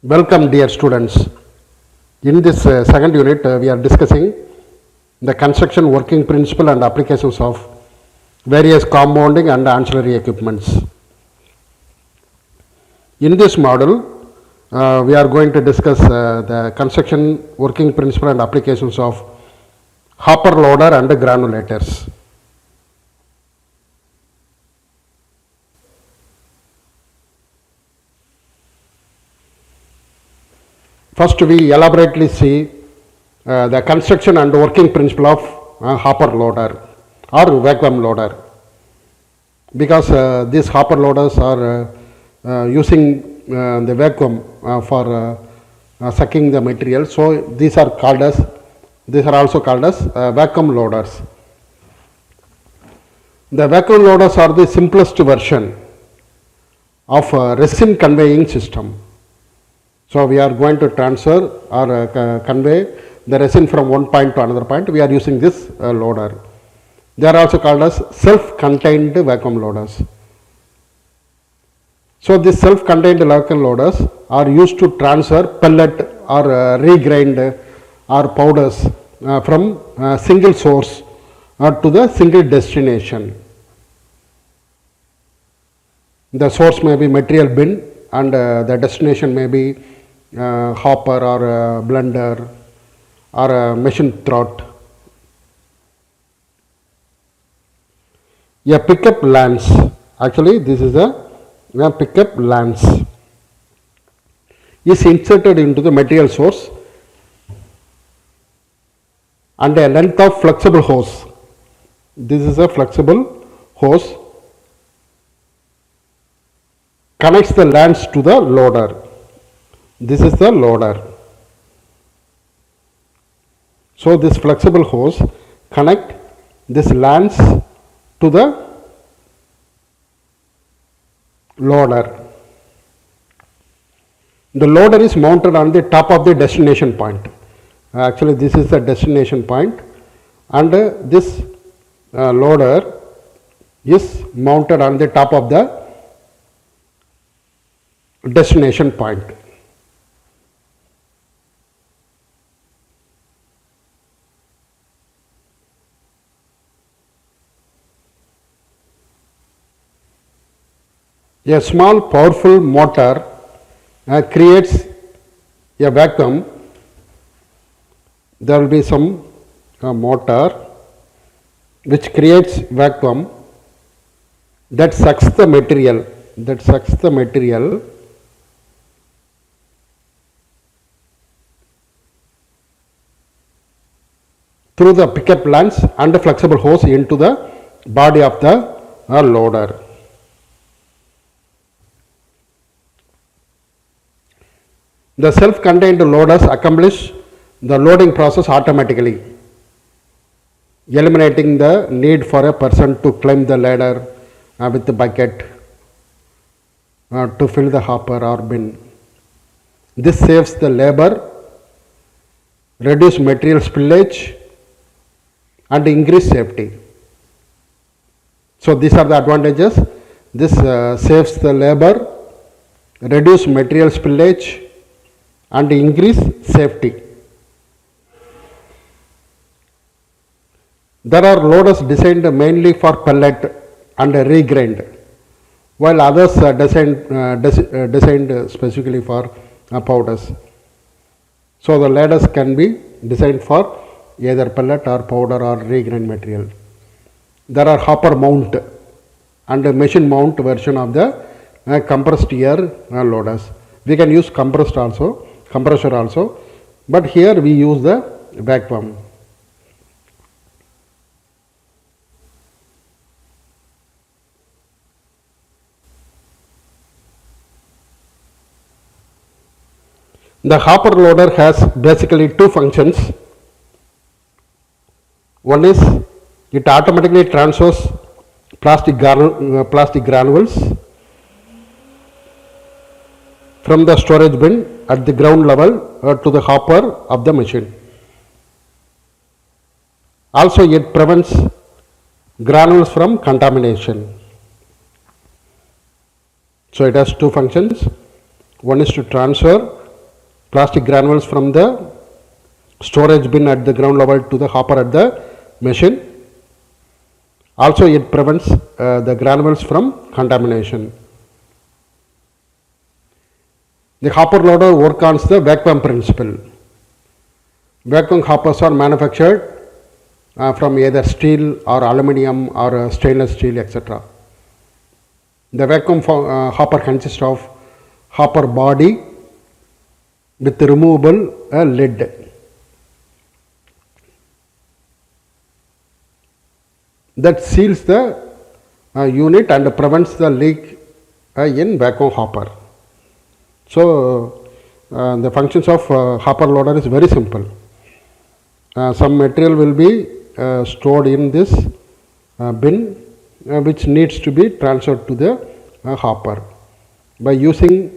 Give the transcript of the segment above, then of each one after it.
Welcome dear students. In this second unit we are discussing the construction working principle and applications of various compounding and ancillary equipments. In this model we are going to discuss the construction working principle and applications of hopper loader and granulators. First, we elaborately see the construction and working principle of hopper loader or vacuum loader, because these hopper loaders are using the vacuum for sucking the material. So these are also called as vacuum loaders. The vacuum loaders are the simplest version of a resin conveying system. So we are going to transfer or convey the resin from one point to another point. We are using this loader. They are also called as self-contained vacuum loaders. So these self-contained vacuum loaders are used to transfer pellet or regrind or powders from a single source to the single destination. The source may be material bin and the destination may be hopper or a blender or a machine throat. A pickup lance, actually this is a pickup lance, is inserted into the material source and a length of flexible hose. This is a flexible hose connects the lance to the loader. This is the loader. So this flexible hose connect this lance to the loader. The loader is mounted on the top of the destination point. Actually this is the destination point, and this loader is mounted on the top of the destination point. A small powerful motor creates a vacuum. There will be some motor which creates vacuum that sucks the material through the pickup lance and the flexible hose into the body of the loader. The self-contained loaders accomplish the loading process automatically, eliminating the need for a person to climb the ladder with the bucket to fill the hopper or bin. This saves the labor, reduce material spillage, and increase safety. So these are the advantages. This saves the labor, reduce material spillage, and increase safety. There are loaders designed mainly for pellet and regrind, while others are designed specifically for powders. So the ladders can be designed for either pellet or powder or regrind material. There are hopper mount and a machine mount version of the compressed air loaders. We can use compressor also, but here we use the vacuum. The hopper loader has basically two functions. One is it automatically transfers plastic granules from the storage bin at the ground level to the hopper of the machine. Also it prevents granules from contamination. So it has two functions. One is to transfer plastic granules from the storage bin at the ground level to the hopper at the machine. Also it prevents the granules from contamination. The hopper loader works on the vacuum principle. Vacuum hoppers are manufactured from either steel or aluminum or stainless steel, etc. The vacuum hopper consists of hopper body with removable lid. That seals the unit and prevents the leak in vacuum hopper. So the functions of hopper loader is very simple. Some material will be stored in this bin which needs to be transferred to the hopper. By using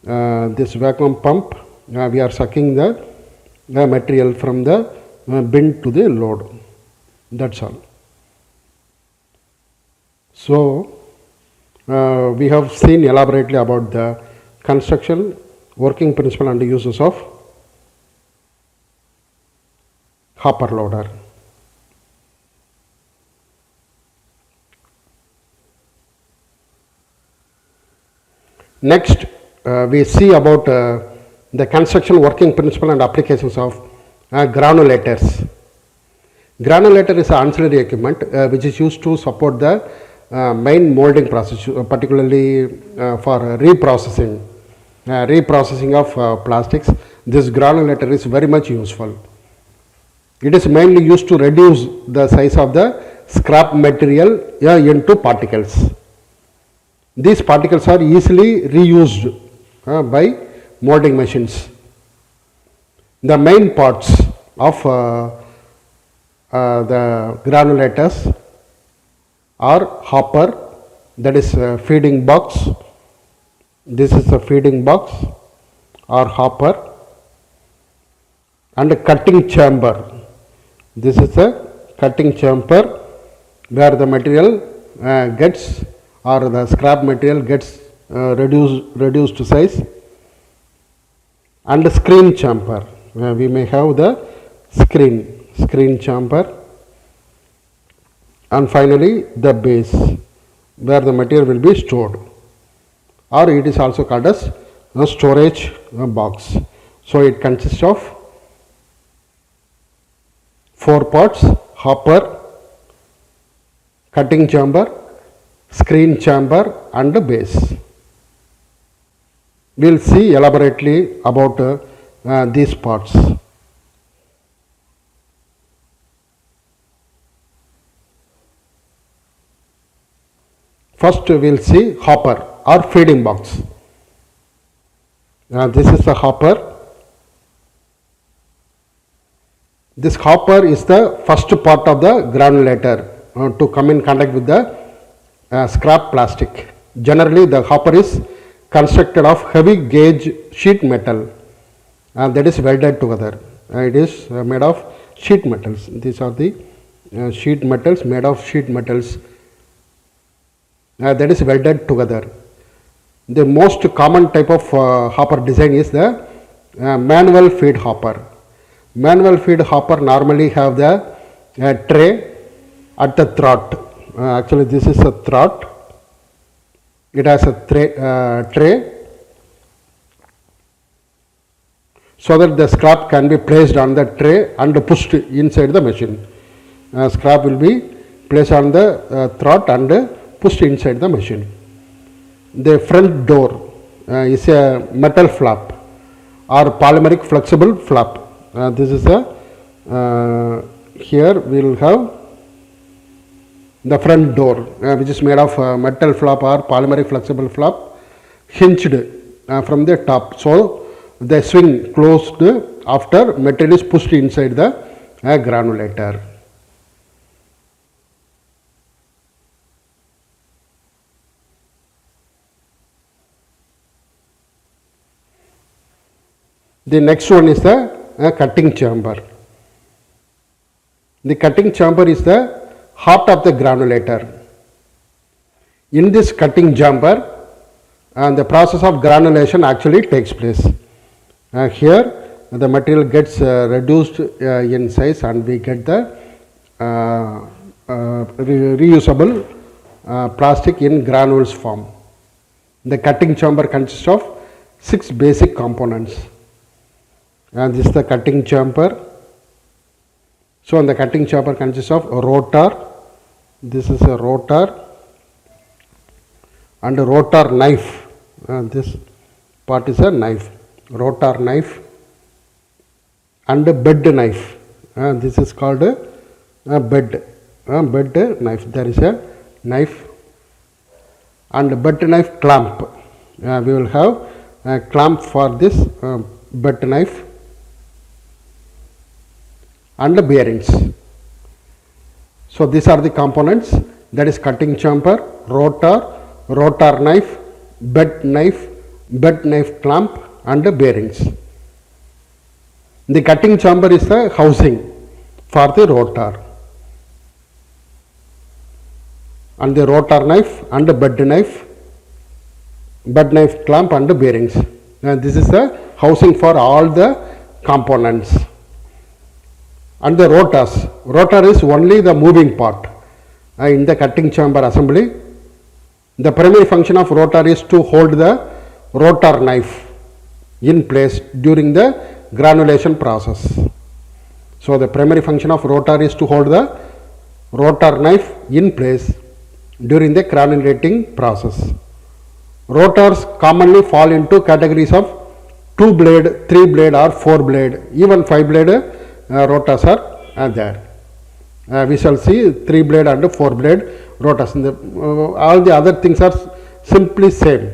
this vacuum pump, we are sucking the material from the bin to the load. That's all. So we have seen elaborately about the construction, working principle and uses of hopper loader. Next we see about the construction, working principle and applications of granulators. Granulator is an ancillary equipment which is used to support the main molding process, particularly for reprocessing of plastics. This granulator is very much useful. It is mainly used to reduce the size of the scrap material into particles. These particles are easily reused by molding machines. The main parts of the granulators are hopper, that is feeding box. This is a feeding box or hopper, and a cutting chamber. This is a cutting chamber where the material gets, or the scrap material gets reduced to size, and a screen chamber. We may have the screen chamber, and finally the base where the material will be stored, or it is also called as a storage box. So it consists of 4 parts: hopper, cutting chamber, screen chamber and the base. We will see elaborately about these parts. First we will see hopper or feeding box. This is the hopper. This hopper is the first part of the granulator to come in contact with the scrap plastic. Generally the hopper is constructed of heavy gauge sheet metal that is welded together. It is made of sheet metals. These are the sheet metals, made of sheet metals that is welded together. The most common type of hopper design is the manual feed hopper. Manual feed hopper normally have the tray at the throat. Actually this is a throat. It has a tray so that the scrap can be placed on the tray and pushed inside the machine. Scrap will be placed on the throat and pushed inside the machine. The front door is a metal flap or polymeric flexible flap. This is a here we will have the front door which is made of metal flap or polymeric flexible flap, hinged from the top. So they swing closed after material is pushed inside the granulator. The next one is the cutting chamber. The cutting chamber is the heart of the granulator. In this cutting chamber, the process of granulation actually takes place. Here the material gets reduced in size and we get the reusable plastic in granules form. The cutting chamber consists of 6 basic components, and this is the cutting chamber. So, the cutting chamber consists of a rotor, this is a rotor, and a rotor knife, this part is a knife, rotor knife, and a bed knife, this is called a bed knife, there is a knife, and bed knife clamp, we will have a clamp for this bed knife, and the bearings. So, these are the components, that is cutting chamber, rotor, rotor knife, bed knife clamp, and the bearings. The cutting chamber is the housing for the rotor, and the rotor knife and the bed knife clamp and the bearings. And this is the housing for all the components. And the rotor is only the moving part in the cutting chamber assembly. The primary function of rotor is to hold the rotor knife in place during the granulation process. So, the primary function of rotor is to hold the rotor knife in place during the granulating process. Rotors commonly fall into categories of 2 blade, 3 blade or 4 blade, even 5 blade rotors are there. We shall see 3 blade and 4 blade rotors. All the other things are simply same,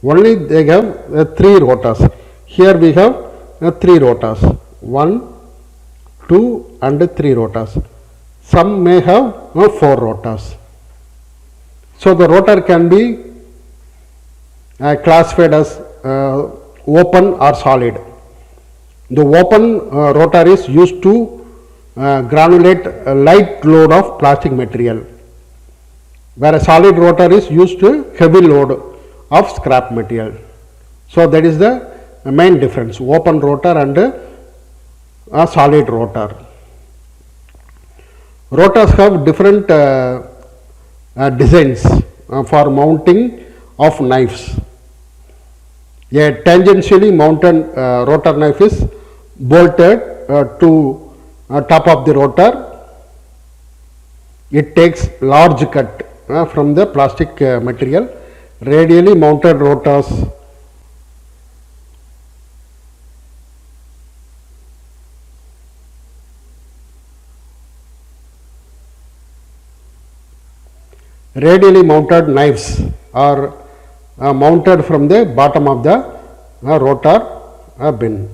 only they have 3 rotors. Here we have 3 rotors, 1, 2 and 3 rotors. Some may have 4 rotors. So, the rotor can be classified as open or solid. The open rotor is used to granulate a light load of plastic material, where a solid rotor is used to heavy load of scrap material. So, that is the main difference, open rotor and a solid rotor. Rotors have different designs for mounting of knives. A tangentially mounted rotor knife is bolted to top of the rotor. It takes large cut from the plastic material. Radially mounted rotors knives are mounted from the bottom of the rotor bin.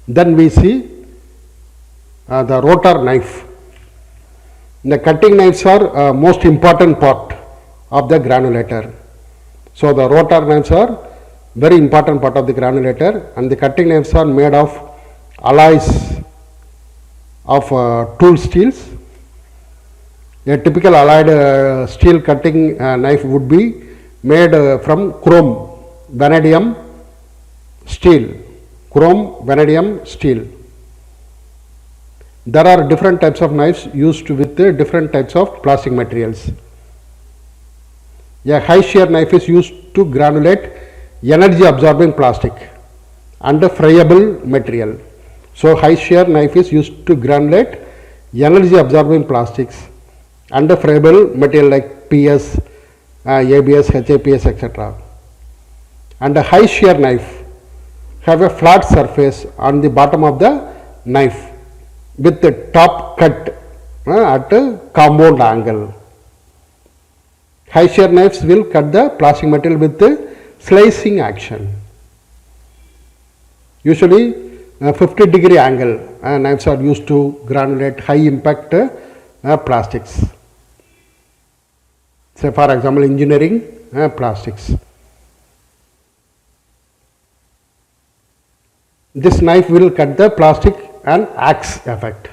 Then we see the rotor knife. The cutting knives are most important part of the granulator. So, the rotor knives are very important part of the granulator, and the cutting knives are made of alloys of tool steels. A typical alloyed steel cutting knife would be made from chrome vanadium steel. There are different types of knives used with different types of plastic materials. A high shear knife is used to granulate energy absorbing plastic and friable material. So, high shear knife is used to granulate energy absorbing plastics and friable material like PS, ABS, HAPS, etc. And a high shear knife have a flat surface on the bottom of the knife with the top cut at a compound angle. High shear knives will cut the plastic material with the slicing action. Usually 50-degree angle knives are used to granulate high impact plastics. Say for example, engineering plastics. This knife will cut the plastic and axe effect,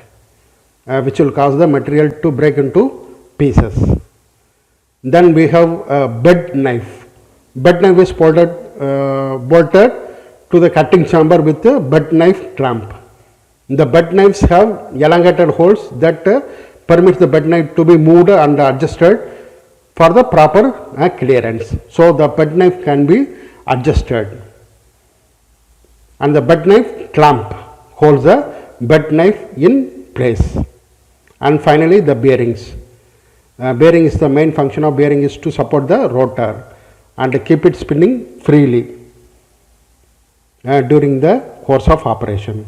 which will cause the material to break into pieces. Then we have a bed knife. Bed knife is bolted to the cutting chamber with a bed knife clamp. The bed knives have elongated holes that permit the bed knife to be moved and adjusted for the proper clearance. So the bed knife can be adjusted, and the bed knife clamp holds the bed knife in place. And finally the bearings. Bearing is the main function of bearing is to support the rotor and keep it spinning freely during the course of operation.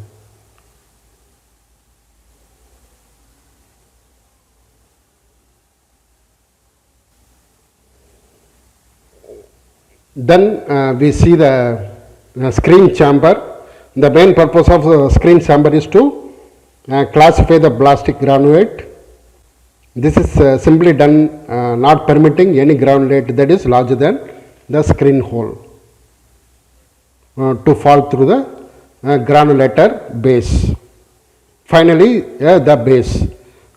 Then we see the screen chamber. The main purpose of the screen chamber is to classify the plastic granulate. This is simply done not permitting any granulate that is larger than the screen hole to fall through the granulator base. Finally, the base.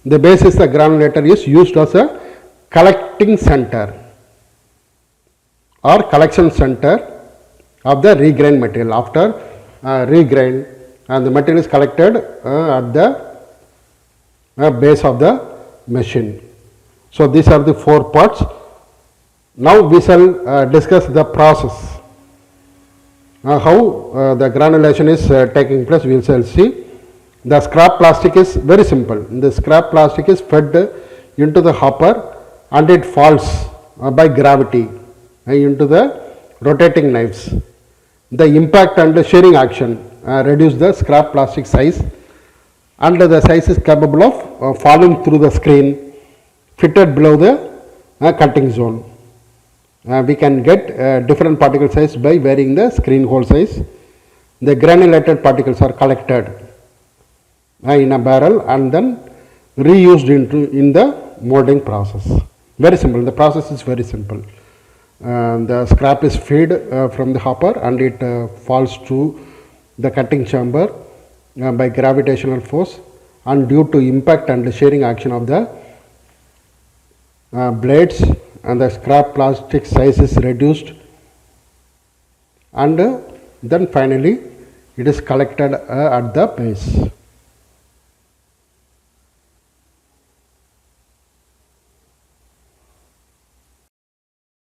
The base is the granulator is used as a collecting center or collection center of the regrained material. After regrind, and the material is collected at the base of the machine. So these are the four parts. Now we shall discuss the process. How the granulation is taking place, we shall see. The scrap plastic is very simple. The scrap plastic is fed into the hopper and it falls by gravity into the rotating knives. The impact and the shearing action reduce the scrap plastic size, and the size is capable of falling through the screen fitted below the cutting zone. We can get different particle size by varying the screen hole size. The granulated particles are collected in a barrel and then reused in the molding process. Very simple. The process is very simple. The scrap is fed from the hopper and it falls to the cutting chamber by gravitational force, and due to impact and shearing action of the blades, and the scrap plastic size is reduced, and then finally it is collected at the base.